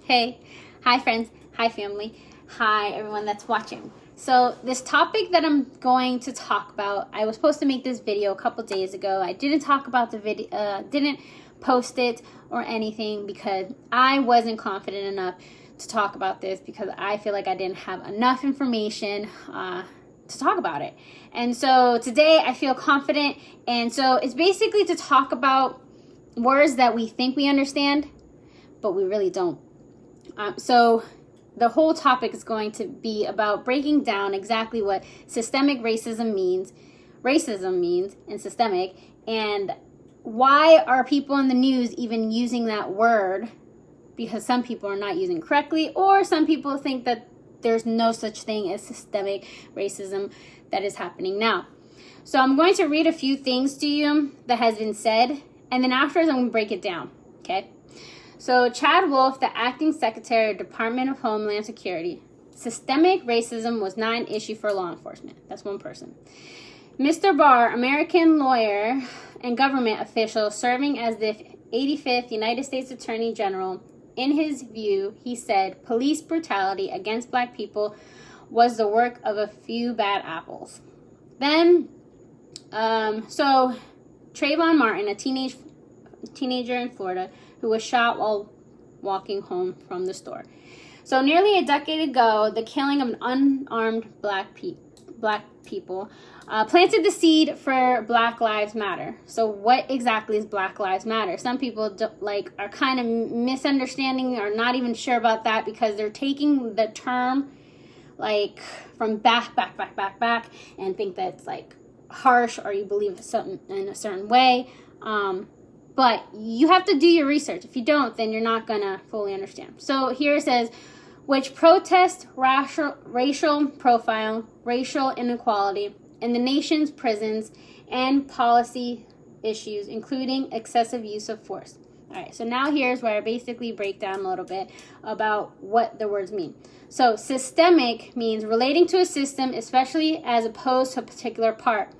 Hey, hi friends, hi family, hi everyone that's watching. So this topic that I'm going to talk about, I was supposed to make this video a couple days ago. I didn't talk about the video, didn't post it or anything because I wasn't confident enough to talk about this because I feel like I didn't have enough information to talk about it. And so today I feel confident, and so it's basically to talk about words that we think we understand but we really don't. So the whole topic is going to be about breaking down exactly what systemic racism means, and systemic, and why are people in the news even using that word, because some people are not using it correctly, or some people think that there's no such thing as systemic racism that is happening now. So I'm going to read a few things to you that has been said, and then afterwards I'm going to break it down, okay? So Chad Wolf, the acting secretary of Department of Homeland Security, systemic racism was not an issue for law enforcement. That's one person. Mr. Barr, American lawyer and government official serving as the 85th United States Attorney General, in his view, he said police brutality against Black people was the work of a few bad apples. Then, so Trayvon Martin, a teenager in Florida, who was shot while walking home from the store. So nearly a decade ago, the killing of an unarmed black people planted the seed for Black Lives Matter. So what exactly is Black Lives Matter? Some people are kind of misunderstanding or not even sure about that because they're taking the term from back and think that's harsh, or you believe something in a certain way. But you have to do your research. If you don't, then you're not going to fully understand. So here it says, which protest racial profile, racial inequality in the nation's prisons and policy issues, including excessive use of force. All right, so now here's where I basically break down a little bit about what the words mean. So systemic means relating to a system, especially as opposed to a particular part.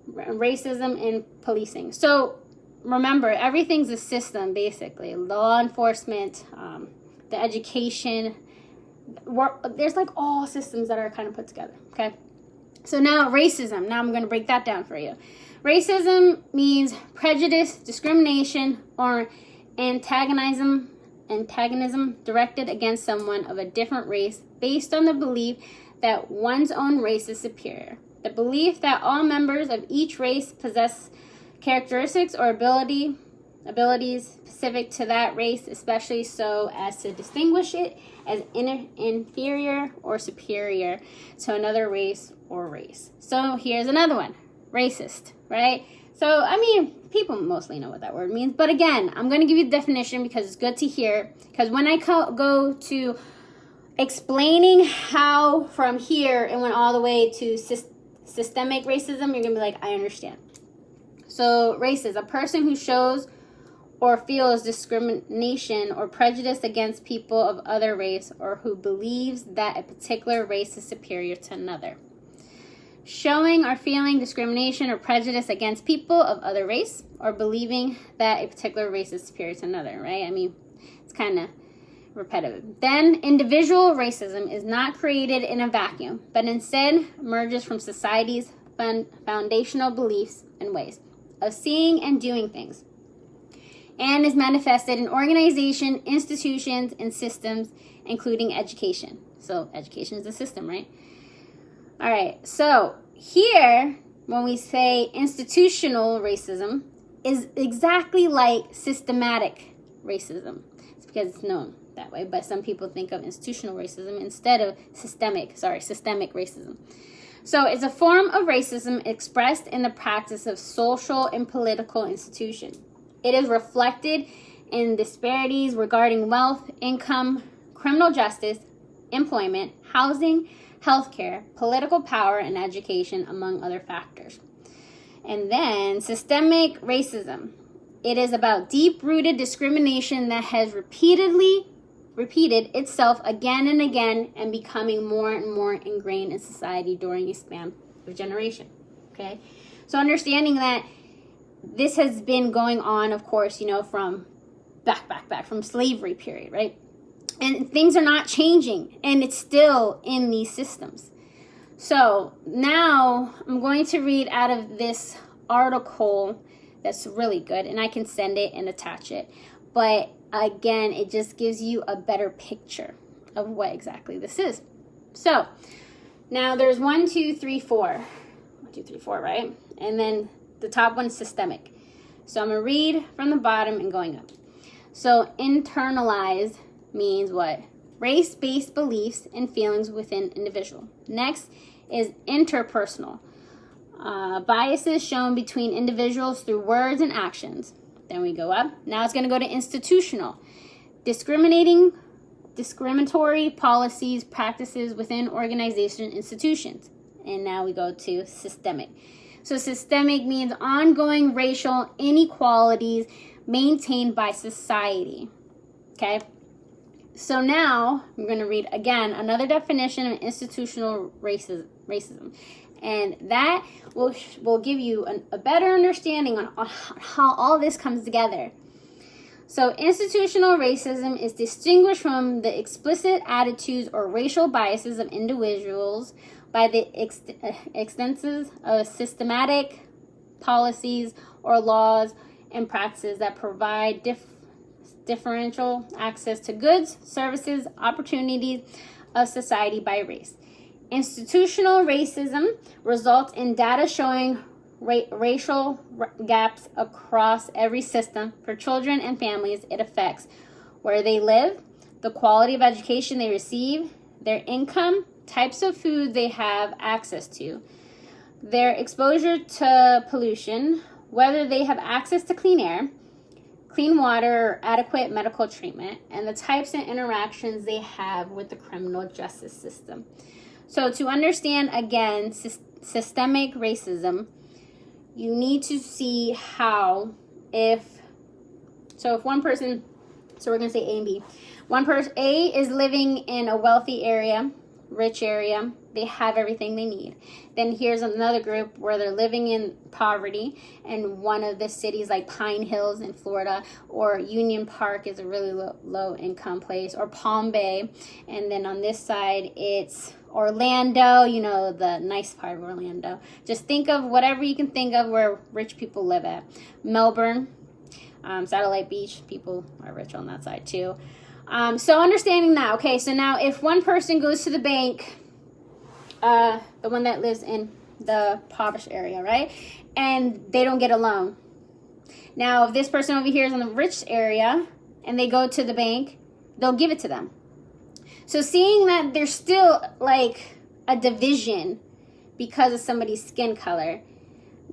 Racism and policing. So remember, everything's a system, basically. Law enforcement, the education. There's all systems that are kind of put together, okay? So now racism. Now I'm going to break that down for you. Racism means prejudice, discrimination, or antagonism directed against someone of a different race based on the belief that one's own race is superior. The belief that all members of each race possess characteristics or abilities specific to that race, especially so as to distinguish it as inferior or superior to another race or race. So here's another one, racist, right? So, people mostly know what that word means. But again, I'm going to give you the definition because it's good to hear. Because when I go to explaining how from here it went all the way to systemic racism, you're going to be like, I understand. So racist, a person who shows or feels discrimination or prejudice against people of other race, or who believes that a particular race is superior to another. Showing or feeling discrimination or prejudice against people of other race, or believing that a particular race is superior to another, right? It's kind of repetitive. Then individual racism is not created in a vacuum, but instead emerges from society's foundational beliefs and ways of seeing and doing things, and is manifested in organization, institutions, and systems, including education. So education is a system, right? All right, so here, when we say institutional racism, is exactly like systematic racism. It's because it's known that way, but some people think of institutional racism instead of systemic racism. So it's a form of racism expressed in the practice of social and political institutions. It is reflected in disparities regarding wealth, income, criminal justice, employment, housing, healthcare, political power, and education, among other factors. And then systemic racism. It is about deep-rooted discrimination that has repeated itself again and again and becoming more and more ingrained in society during a span of generation. Okay? So understanding that this has been going on, of course, from back from slavery period, right? And things are not changing, and it's still in these systems. So now I'm going to read out of this article that's really good, and I can send it and attach it. But again, it just gives you a better picture of what exactly this is. So now there's 1, 2, 3, 4. 1, 2, 3, 4, right? And then the top one's systemic. So I'm going to read from the bottom and going up. So internalized means what? Race-based beliefs and feelings within individual. Next is interpersonal. Biases shown between individuals through words and actions. Then we go up. Now it's going to go to institutional. Discriminatory policies, practices within organization institutions. And now we go to systemic. So systemic means ongoing racial inequalities maintained by society. Okay? So now I'm going to read again another definition of institutional racism. And that will give you a better understanding on how all this comes together. So institutional racism is distinguished from the explicit attitudes or racial biases of individuals by the extensive of systematic policies or laws and practices that provide differential access to goods, services, opportunities of society by race. Institutional racism results in data showing racial gaps across every system for children and families it affects, where they live, the quality of education they receive, their income, types of food they have access to, their exposure to pollution, whether they have access to clean air, clean water, or adequate medical treatment, and the types of interactions they have with the criminal justice system. So to understand, again, systemic racism, you need to see how if one person, so we're going to say A and B. One person, A is living in a wealthy area, rich area, they have everything they need. Then here's another group where they're living in poverty, and one of the cities like Pine Hills in Florida, or Union Park is a really low income place, or Palm Bay. And then on this side, it's Orlando, you know, the nice part of Orlando. Just think of whatever you can think of where rich people live at. Melbourne, Satellite Beach, people are rich on that side too. So understanding that, okay, so now if one person goes to the bank, the one that lives in the impoverished area, right, and they don't get a loan. Now, if this person over here is in the rich area and they go to the bank, they'll give it to them. So seeing that there's still like a division because of somebody's skin color,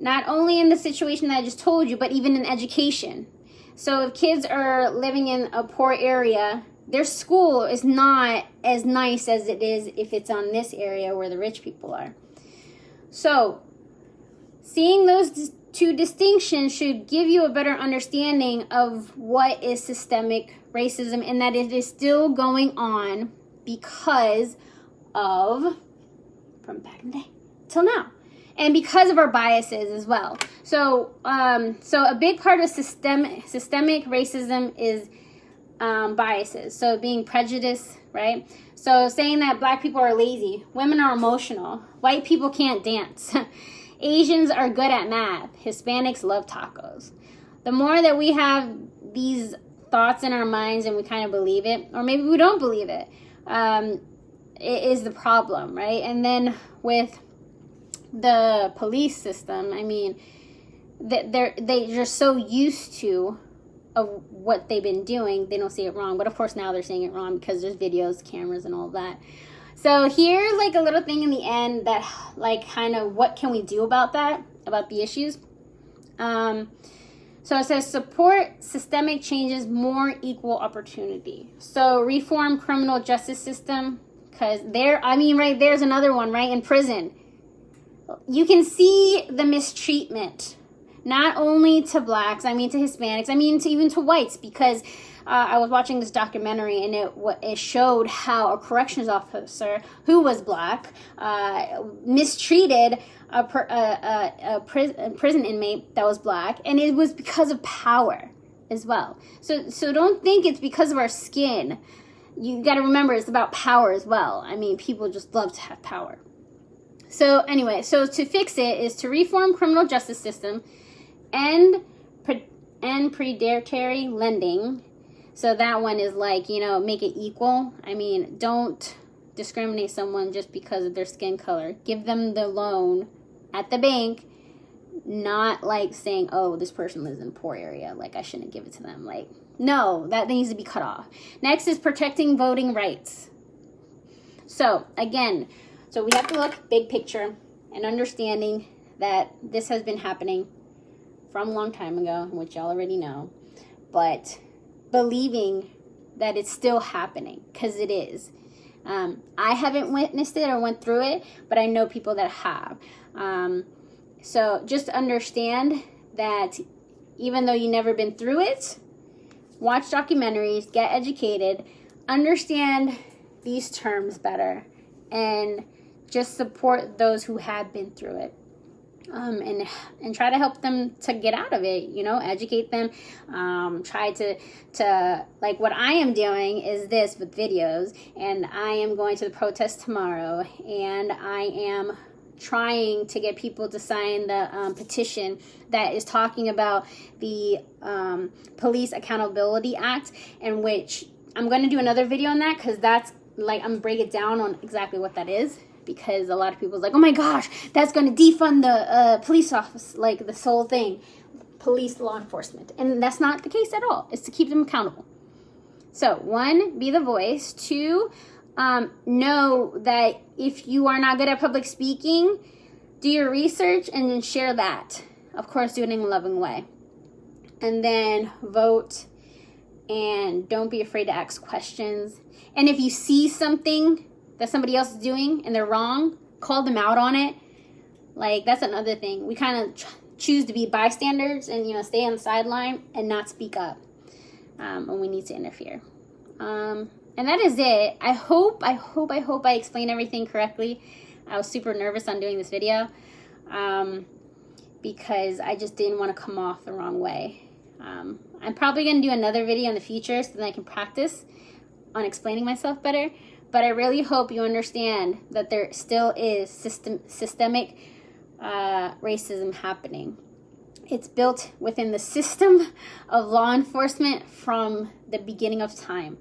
not only in the situation that I just told you, but even in education. So if kids are living in a poor area, their school is not as nice as it is if it's on this area where the rich people are. So seeing those two distinctions should give you a better understanding of what is systemic racism, and that it is still going on because of, from back in the day till now, and because of our biases as well. So a big part of systemic racism is biases. So being prejudiced, right? So saying that black people are lazy, women are emotional, white people can't dance, Asians are good at math, Hispanics love tacos. The more that we have these thoughts in our minds and we kind of believe it, or maybe we don't believe it, it is the problem, right? And then with the police system, I mean, they're just so used to of what they've been doing, they don't see it wrong. But of course now they're seeing it wrong because there's videos, cameras, and all that. So here's like a little thing in the end that like kind of what can we do about that, about the issues. So it says support systemic changes, more equal opportunity. So reform criminal justice system, because right there's another one, right? In prison, you can see the mistreatment, not only to blacks, I mean to Hispanics, I mean to even to whites, because I was watching this documentary and it showed how a corrections officer who was black mistreated a prison inmate that was black, and it was because of power. as well. So don't think it's because of our skin. You got to remember it's about power as well. I mean, people just love to have power. So anyway, so to fix it is to reform criminal justice system and predatory lending. So that one is like, you know, make it equal. I mean, don't discriminate someone just because of their skin color. Give them the loan at the bank, not like saying, oh, this person lives in a poor area, like I shouldn't give it to them. Like, no, that needs to be cut off. Next is protecting voting rights. So again, so we have to look big picture and understanding that this has been happening from a long time ago, which y'all already know, but believing that it's still happening, because it is. I haven't witnessed it or went through it, but I know people that have. So just understand that even though you've never been through it, watch documentaries, get educated, understand these terms better, and just support those who have been through it. And try to help them to get out of it, you know, educate them. Try to like what I am doing is this with videos, and I am going to the protest tomorrow, and I am trying to get people to sign the petition that is talking about the Police Accountability Act, in which I'm going to do another video on that, because that's like, I'm going to break it down on exactly what that is, because a lot of people's like, oh my gosh, that's going to defund the police office, like this whole thing, police law enforcement. And that's not the case at all. It's to keep them accountable. So 1, be the voice. 2, know that if you are not good at public speaking, do your research and then share that. Of course, do it in a loving way. And then vote, and don't be afraid to ask questions. And if you see something that somebody else is doing and they're wrong, call them out on it. Like, that's another thing. We kind of choose to be bystanders and, you know, stay on the sideline and not speak up when we need to interfere. And that is it. I hope I explained everything correctly. I was super nervous on doing this video because I just didn't want to come off the wrong way. I'm probably going to do another video in the future so that I can practice on explaining myself better. But I really hope you understand that there still is systemic racism happening. It's built within the system of law enforcement from the beginning of time.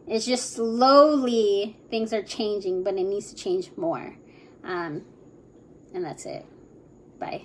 It's just slowly things are changing, but it needs to change more. And that's it. Bye.